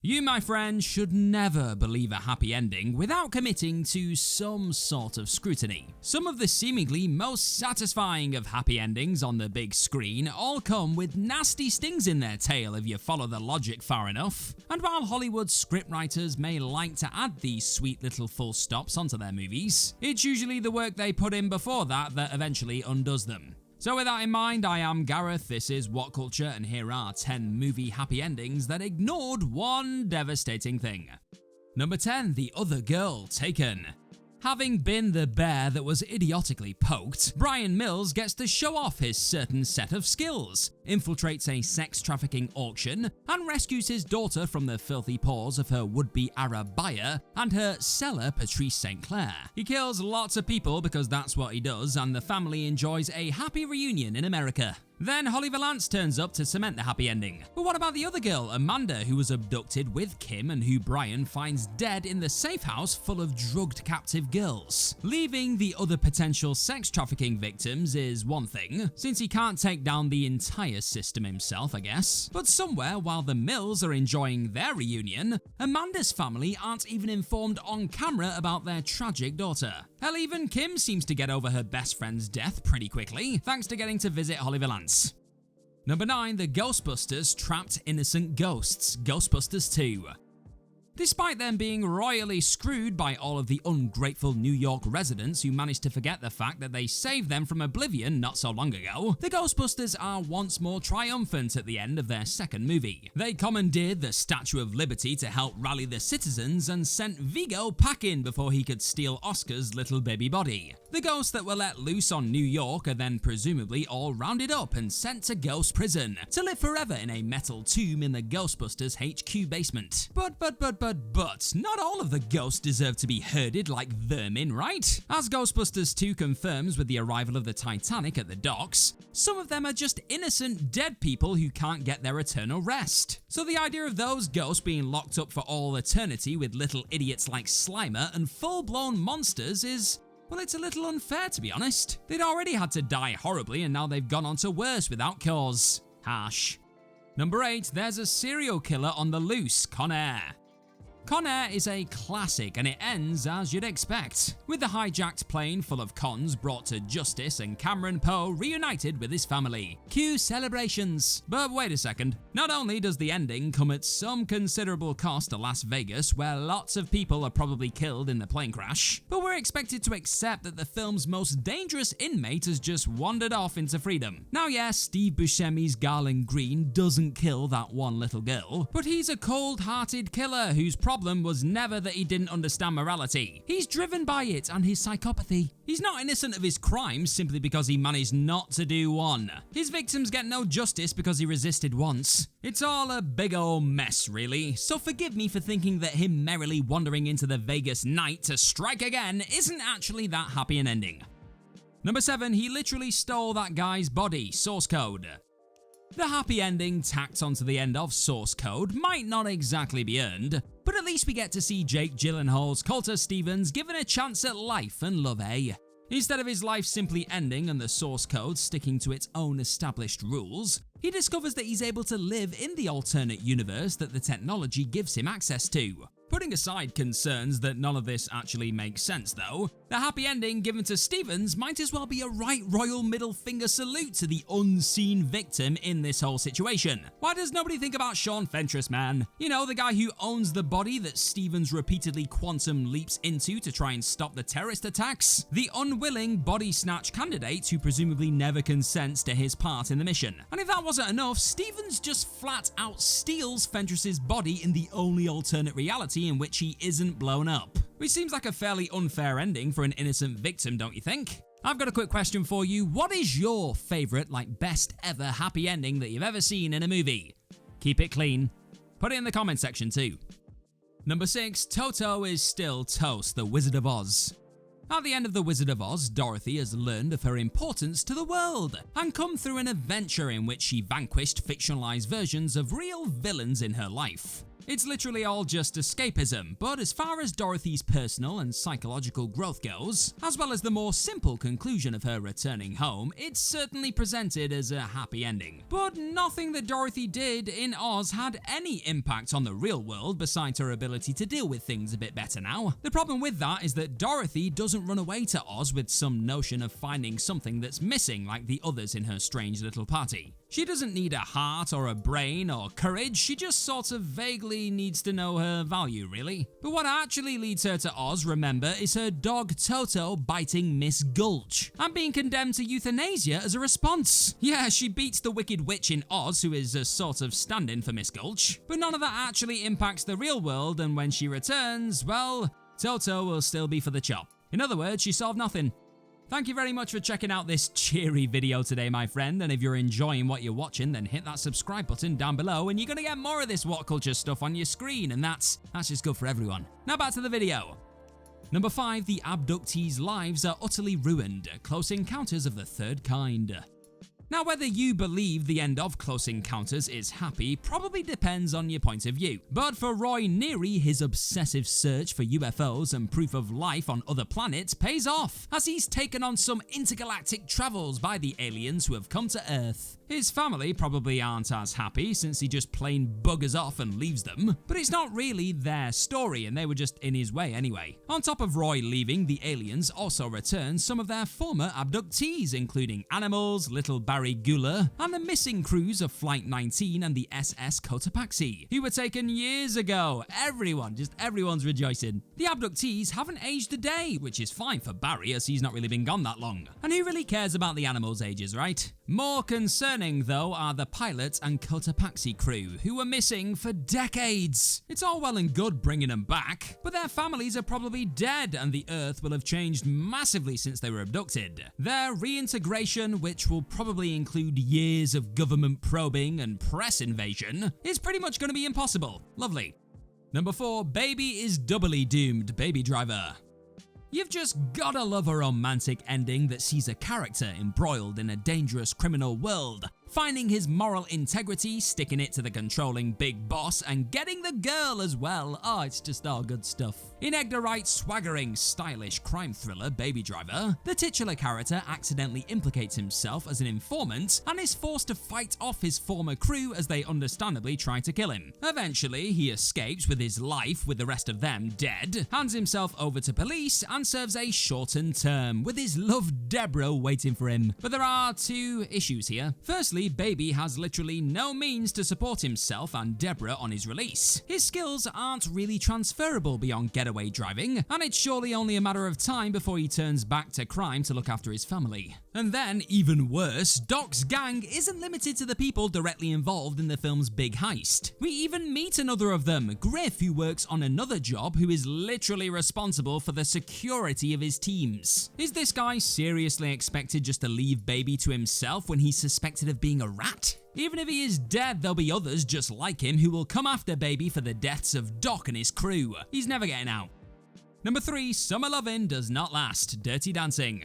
You, my friend, should never believe a happy ending without committing to some sort of scrutiny. Some of the seemingly most satisfying of happy endings on the big screen all come with nasty stings in their tail if you follow the logic far enough. And while Hollywood scriptwriters may like to add these sweet little full stops onto their movies, it's usually the work they put in before that eventually undoes them. So with that in mind, I am Gareth, this is What Culture, and here are 10 movie happy endings that ignored one devastating thing. Number 10, The Other Girl, Taken. Having been the bear that was idiotically poked, Brian Mills gets to show off his certain set of skills, infiltrates a sex trafficking auction, and rescues his daughter from the filthy paws of her would-be Arab buyer and her seller Patrice St. Clair. He kills lots of people because that's what he does, and the family enjoys a happy reunion in America. Then Holly Valance turns up to cement the happy ending. But what about the other girl, Amanda, who was abducted with Kim and who Brian finds dead in the safe house full of drugged captive girls? Leaving the other potential sex trafficking victims is one thing, since he can't take down the entire system himself, I guess. But somewhere while the Mills are enjoying their reunion, Amanda's family aren't even informed on camera about their tragic daughter. Hell, even Kim seems to get over her best friend's death pretty quickly, thanks to getting to visit Holly Valance. Number 9, The Ghostbusters Trapped Innocent Ghosts, Ghostbusters 2. Despite them being royally screwed by all of the ungrateful New York residents who managed to forget the fact that they saved them from oblivion not so long ago, the Ghostbusters are once more triumphant at the end of their second movie. They commandeered the Statue of Liberty to help rally the citizens and sent Vigo packing before he could steal Oscar's little baby body. The ghosts that were let loose on New York are then presumably all rounded up and sent to Ghost Prison to live forever in a metal tomb in the Ghostbusters HQ basement. But not all of the ghosts deserve to be herded like vermin, right? As Ghostbusters 2 confirms with the arrival of the Titanic at the docks, some of them are just innocent dead people who can't get their eternal rest. So the idea of those ghosts being locked up for all eternity with little idiots like Slimer and full-blown monsters is, well, it's a little unfair, to be honest. They'd already had to die horribly and now they've gone on to worse without cause. Harsh. Number 8, there's a serial killer on the loose, Con Air. Con Air is a classic and it ends as you'd expect, with the hijacked plane full of cons brought to justice and Cameron Poe reunited with his family. Cue celebrations. But wait a second, not only does the ending come at some considerable cost to Las Vegas where lots of people are probably killed in the plane crash, but we're expected to accept that the film's most dangerous inmate has just wandered off into freedom. Now yes, Steve Buscemi's Garland Green doesn't kill that one little girl, but he's a cold-hearted killer whose problem was never that he didn't understand morality. He's driven by it and his psychopathy. He's not innocent of his crimes simply because he managed not to do one. His victims get no justice because he resisted once. It's all a big ol' mess, really, so forgive me for thinking that him merrily wandering into the Vegas night to strike again isn't actually that happy an ending. Number 7, he literally stole that guy's body, Source Code. The happy ending tacked onto the end of Source Code might not exactly be earned, but at least we get to see Jake Gyllenhaal's Colter Stevens given a chance at life and love, eh? Instead of his life simply ending and the Source Code sticking to its own established rules, he discovers that he's able to live in the alternate universe that the technology gives him access to. Putting aside concerns that none of this actually makes sense though, the happy ending given to Stevens might as well be a right royal middle finger salute to the unseen victim in this whole situation. Why does nobody think about Sean Fentress, man? You know, the guy who owns the body that Stevens repeatedly quantum leaps into to try and stop the terrorist attacks? The unwilling body snatch candidate who presumably never consents to his part in the mission. And if that wasn't enough, Stevens just flat out steals Fentress's body in the only alternate reality in which he isn't blown up. Which seems like a fairly unfair ending for an innocent victim, don't you think? I've got a quick question for you. What is your favourite, best ever happy ending that you've ever seen in a movie? Keep it clean. Put it in the comment section too. Number 6, Toto is still toast, the Wizard of Oz. At the end of The Wizard of Oz, Dorothy has learned of her importance to the world and come through an adventure in which she vanquished fictionalized versions of real villains in her life. It's literally all just escapism, but as far as Dorothy's personal and psychological growth goes, as well as the more simple conclusion of her returning home, it's certainly presented as a happy ending. But nothing that Dorothy did in Oz had any impact on the real world besides her ability to deal with things a bit better now. The problem with that is that Dorothy doesn't run away to Oz with some notion of finding something that's missing like the others in her strange little party. She doesn't need a heart or a brain or courage, she just sort of vaguely needs to know her value, really. But what actually leads her to Oz, remember, is her dog Toto biting Miss Gulch and being condemned to euthanasia as a response. Yeah, she beats the Wicked Witch in Oz, who is a sort of stand-in for Miss Gulch, but none of that actually impacts the real world, and when she returns, well, Toto will still be for the chop. In other words, she solved nothing. Thank you very much for checking out this cheery video today, my friend, and if you're enjoying what you're watching, then hit that subscribe button down below and you're gonna get more of this What Culture stuff on your screen, and that's just good for everyone. Now back to the video. Number 5, the abductees' lives are utterly ruined. Close Encounters of the Third Kind. Now, whether you believe the end of Close Encounters is happy probably depends on your point of view. But for Roy Neary, his obsessive search for UFOs and proof of life on other planets pays off, as he's taken on some intergalactic travels by the aliens who have come to Earth. His family probably aren't as happy since he just plain buggers off and leaves them, but it's not really their story and they were just in his way anyway. On top of Roy leaving, the aliens also return some of their former abductees, including animals, little Barry Gula, and the missing crews of Flight 19 and the SS Cotopaxi, who were taken years ago. Everyone's rejoicing. The abductees haven't aged a day, which is fine for Barry as he's not really been gone that long. And who really cares about the animals' ages, right? More concerning, though, are the pilot and Cotopaxi crew, who were missing for decades. It's all well and good bringing them back, but their families are probably dead and the Earth will have changed massively since they were abducted. Their reintegration, which will probably include years of government probing and press invasion, is pretty much going to be impossible. Lovely. Number 4, Baby is doubly doomed, Baby Driver. You've just gotta love a romantic ending that sees a character embroiled in a dangerous criminal world, finding his moral integrity, sticking it to the controlling big boss, and getting the girl as well. Oh, it's just all good stuff. In Edgar Wright's swaggering, stylish crime thriller Baby Driver, the titular character accidentally implicates himself as an informant and is forced to fight off his former crew as they understandably try to kill him. Eventually, he escapes with his life with the rest of them dead, hands himself over to police, and serves a shortened term, with his love Deborah waiting for him. But there are 2 issues here. Firstly, Baby has literally no means to support himself and Deborah on his release. His skills aren't really transferable beyond getaway driving, and it's surely only a matter of time before he turns back to crime to look after his family. And then, even worse, Doc's gang isn't limited to the people directly involved in the film's big heist. We even meet another of them, Griff, who works on another job, who is literally responsible for the security of his teams. Is this guy seriously expected just to leave Baby to himself when he's suspected of being a rat? Even if he is dead, there'll be others just like him who will come after Baby for the deaths of Doc and his crew. He's never getting out. Number 3, Summer Lovin' Does Not Last, Dirty Dancing.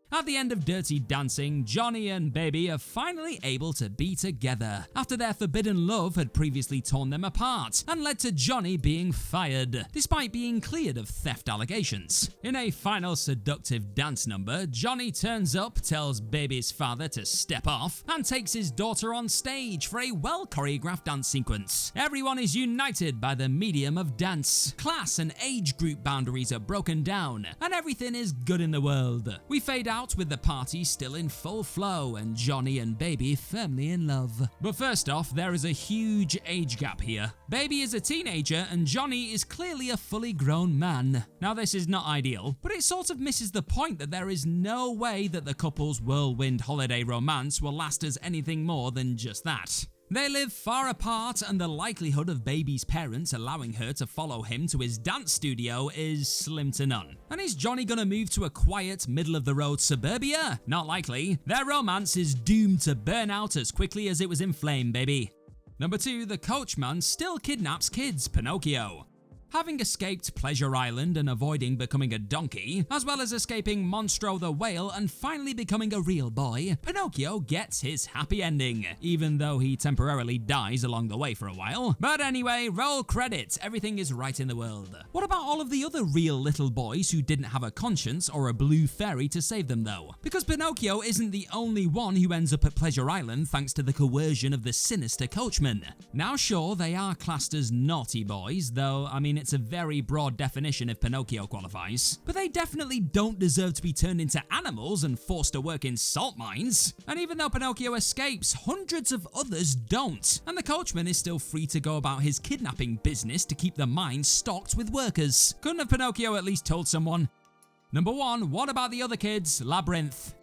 At the end of Dirty Dancing, Johnny and Baby are finally able to be together, after their forbidden love had previously torn them apart and led to Johnny being fired, despite being cleared of theft allegations. In a final seductive dance number, Johnny turns up, tells Baby's father to step off, and takes his daughter on stage for a well-choreographed dance sequence. Everyone is united by the medium of dance. Class and age group boundaries are broken down, and everything is good in the world. We fade out with the party still in full flow and Johnny and Baby firmly in love. But first off, there is a huge age gap here. Baby is a teenager and Johnny is clearly a fully grown man. Now this is not ideal, but it sort of misses the point that there is no way that the couple's whirlwind holiday romance will last as anything more than just that. They live far apart and the likelihood of Baby's parents allowing her to follow him to his dance studio is slim to none. And is Johnny gonna move to a quiet, middle-of-the-road suburbia? Not likely. Their romance is doomed to burn out as quickly as it was inflamed, baby. Number 2, the Coachman still kidnaps kids, Pinocchio. Having escaped Pleasure Island and avoiding becoming a donkey, as well as escaping Monstro the whale and finally becoming a real boy, Pinocchio gets his happy ending, even though he temporarily dies along the way for a while. But anyway, roll credits, everything is right in the world. What about all of the other real little boys who didn't have a conscience or a blue fairy to save them though? Because Pinocchio isn't the only one who ends up at Pleasure Island thanks to the coercion of the sinister Coachman. Now sure, they are classed as naughty boys, though I mean it's a very broad definition if Pinocchio qualifies, but they definitely don't deserve to be turned into animals and forced to work in salt mines. And even though Pinocchio escapes, hundreds of others don't, and the Coachman is still free to go about his kidnapping business to keep the mines stocked with workers. Couldn't have Pinocchio at least told someone? Number 1, what about the other kids? Labyrinth.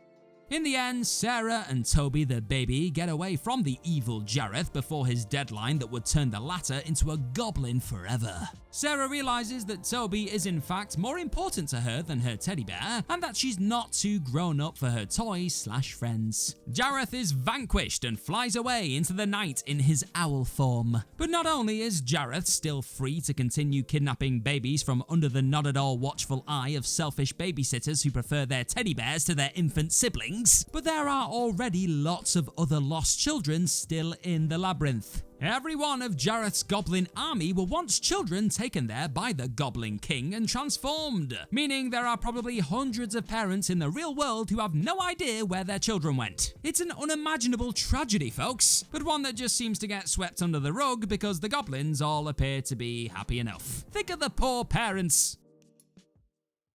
In the end, Sarah and Toby the baby get away from the evil Jareth before his deadline that would turn the latter into a goblin forever. Sarah realizes that Toby is in fact more important to her than her teddy bear, and that she's not too grown up for her toys/friends. Jareth is vanquished and flies away into the night in his owl form. But not only is Jareth still free to continue kidnapping babies from under the not at all watchful eye of selfish babysitters who prefer their teddy bears to their infant siblings, but there are already lots of other lost children still in the labyrinth. Every one of Jareth's goblin army were once children taken there by the Goblin King and transformed, meaning there are probably hundreds of parents in the real world who have no idea where their children went. It's an unimaginable tragedy, folks, but one that just seems to get swept under the rug because the goblins all appear to be happy enough. Think of the poor parents.